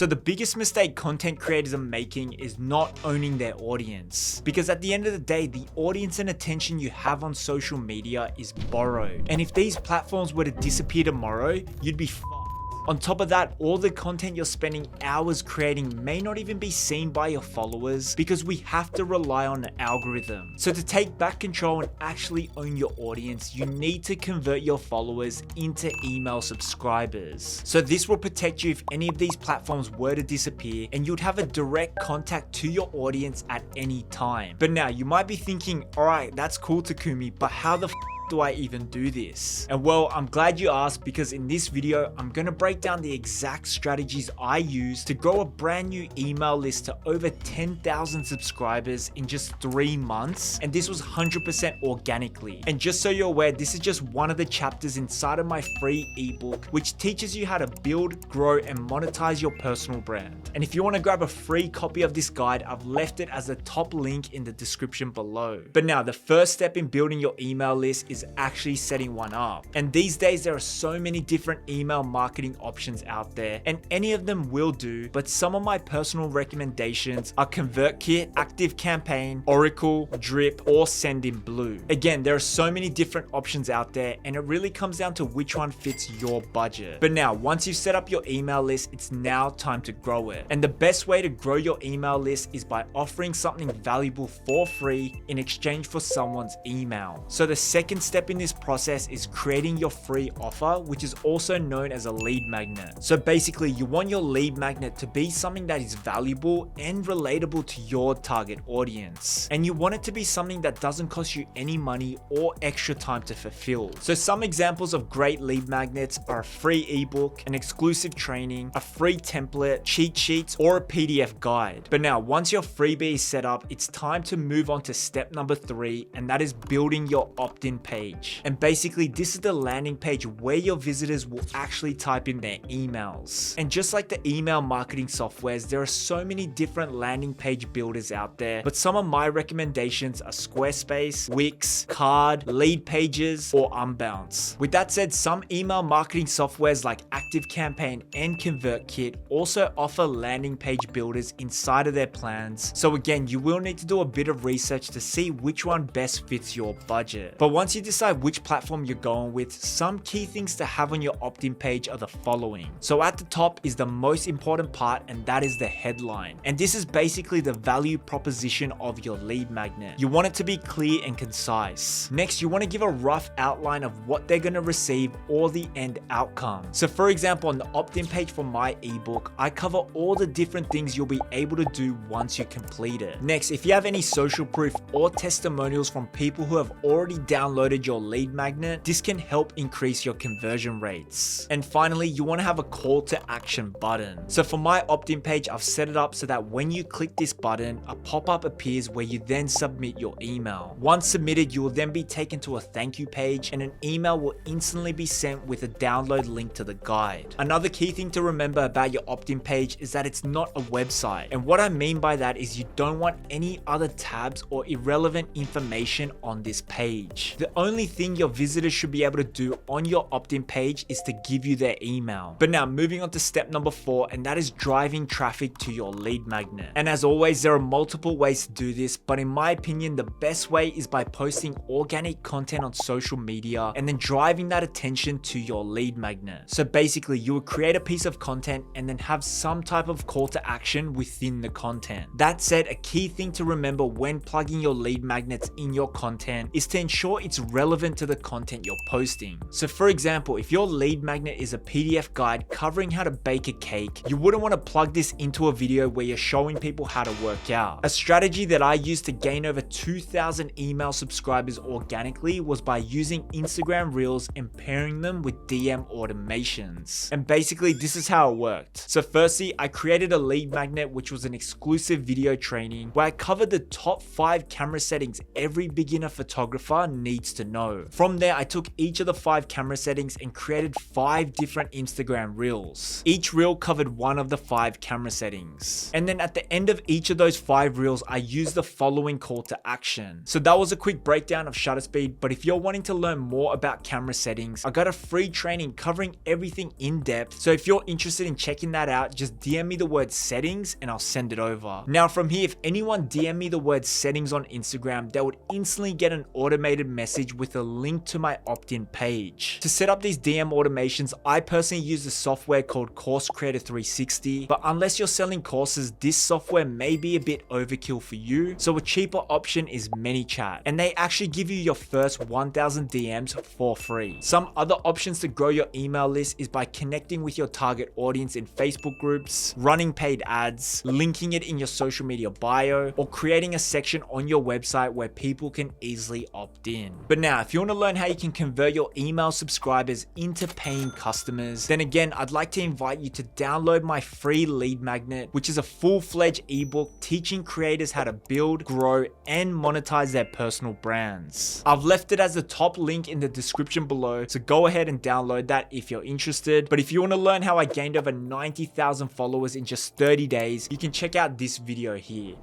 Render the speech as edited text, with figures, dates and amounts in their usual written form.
So the biggest mistake content creators are making is not owning their audience. Because at the end of the day, the audience and attention you have on social media is borrowed. And if these platforms were to disappear tomorrow, you'd be fucked. On top of that, all the content you're spending hours creating may not even be seen by your followers because we have to rely on an algorithm. So to take back control and actually own your audience, you need to convert your followers into email subscribers. So this will protect you if any of these platforms were to disappear, and you'd have a direct contact to your audience at any time. But now you might be thinking, alright, that's cool, Takumi, but how the do I even do this? And well, I'm glad you asked, because in this video, I'm going to break down the exact strategies I use to grow a brand new email list to over 10,000 subscribers in just 3 months. And this was 100% organically. And just so you're aware, this is just one of the chapters inside of my free ebook, which teaches you how to build, grow, and monetize your personal brand. And if you want to grab a free copy of this guide, I've left it as the top link in the description below. But now the first step in building your email list is actually setting one up. And these days there are so many different email marketing options out there, and any of them will do, but some of my personal recommendations are ConvertKit, ActiveCampaign, Oracle, Drip, or Sendinblue. Again, there are so many different options out there, and it really comes down to which one fits your budget. But now, once you've set up your email list, it's now time to grow it. And the best way to grow your email list is by offering something valuable for free in exchange for someone's email. So the second step in this process is creating your free offer, which is also known as a lead magnet. So basically, you want your lead magnet to be something that is valuable and relatable to your target audience. And you want it to be something that doesn't cost you any money or extra time to fulfill. So some examples of great lead magnets are a free ebook, an exclusive training, a free template, cheat sheets, or a PDF guide. But now, once your freebie is set up, it's time to move on to step number 3, and that is building your opt-in page. And basically, this is the landing page where your visitors will actually type in their emails. And just like the email marketing softwares, there are so many different landing page builders out there, but some of my recommendations are Squarespace, Wix, Card, Lead Pages, or Unbounce. With that said, some email marketing softwares like ActiveCampaign and ConvertKit also offer landing page builders inside of their plans. So again, you will need to do a bit of research to see which one best fits your budget. But once you decide which platform you're going with, some key things to have on your opt-in page are the following. So at the top is the most important part, and that is the headline. And this is basically the value proposition of your lead magnet. You want it to be clear and concise. Next, you want to give a rough outline of what they're going to receive or the end outcome. So for example, on the opt-in page for my ebook, I cover all the different things you'll be able to do once you complete it. Next, if you have any social proof or testimonials from people who have already downloaded your lead magnet, this can help increase your conversion rates. And finally, you want to have a call to action button. So for my opt-in page, I've set it up so that when you click this button, a pop-up appears where you then submit your email. Once submitted, you will then be taken to a thank you page, and an email will instantly be sent with a download link to the guide. Another key thing to remember about your opt-in page is that it's not a website. And what I mean by that is you don't want any other tabs or irrelevant information on this page. The only thing your visitors should be able to do on your opt-in page is to give you their email. But now moving on to step number 4, and that is driving traffic to your lead magnet. And as always, there are multiple ways to do this, but in my opinion, the best way is by posting organic content on social media and then driving that attention to your lead magnet. So basically, you will create a piece of content and then have some type of call to action within the content. That said, a key thing to remember when plugging your lead magnets in your content is to ensure it's relevant to the content you're posting. So for example, if your lead magnet is a PDF guide covering how to bake a cake, you wouldn't want to plug this into a video where you're showing people how to work out. A strategy that I used to gain over 2,000 email subscribers organically was by using Instagram Reels and pairing them with DM automations. And basically, this is how it worked. So firstly, I created a lead magnet, which was an exclusive video training where I covered the top 5 camera settings every beginner photographer needs to to know. From there, I took each of the 5 camera settings and created 5 different Instagram reels. Each reel covered one of the 5 camera settings. And then at the end of each of those 5 reels, I used the following call to action. So that was a quick breakdown of shutter speed, but if you're wanting to learn more about camera settings, I got a free training covering everything in depth. So if you're interested in checking that out, just DM me the word settings and I'll send it over. Now from here, if anyone DM me the word settings on Instagram, they would instantly get an automated message with a link to my opt-in page. To set up these DM automations, I personally use a software called Course Creator 360, but unless you're selling courses, this software may be a bit overkill for you. So a cheaper option is ManyChat, and they actually give you your first 1000 DMs for free. Some other options to grow your email list is by connecting with your target audience in Facebook groups, running paid ads, linking it in your social media bio, or creating a section on your website where people can easily opt in. But now, if you want to learn how you can convert your email subscribers into paying customers, then again, I'd like to invite you to download my free lead magnet, which is a full-fledged ebook teaching creators how to build, grow, and monetize their personal brands. I've left it as the top link in the description below, so go ahead and download that if you're interested. But if you want to learn how I gained over 90,000 followers in just 30 days, you can check out this video here.